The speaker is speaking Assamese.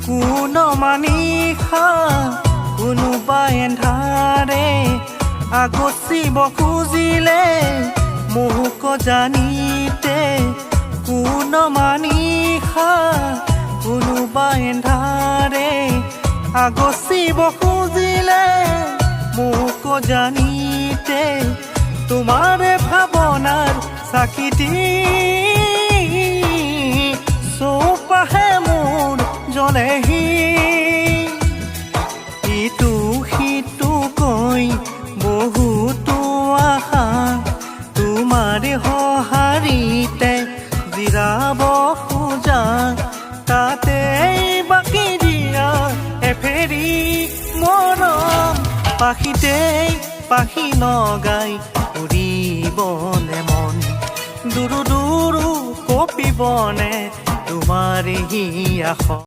কোন মানিখা কোনোবা এন্ধাৰে আগচিব খুজিলে মোক জানিতে কোন মানিখা কোনোবা এন্ধাৰে আগচিব খুজিলে মোক জানিতে তোমাৰে ভাৱনাৰ চাকিটি চৌপাশে মোৰ জ্বলেহি ইটো সিটো কৈ বহুতো আশা তোমাৰে সঁহাৰিতে জিৰাব খোজা তাতে বাকী দিয়া এফেৰি মৰম পাখিতেই পাখি নগাই উৰিবনে মন দুৰু দুৰু কঁপিবনে তোমাৰ হিয়াখন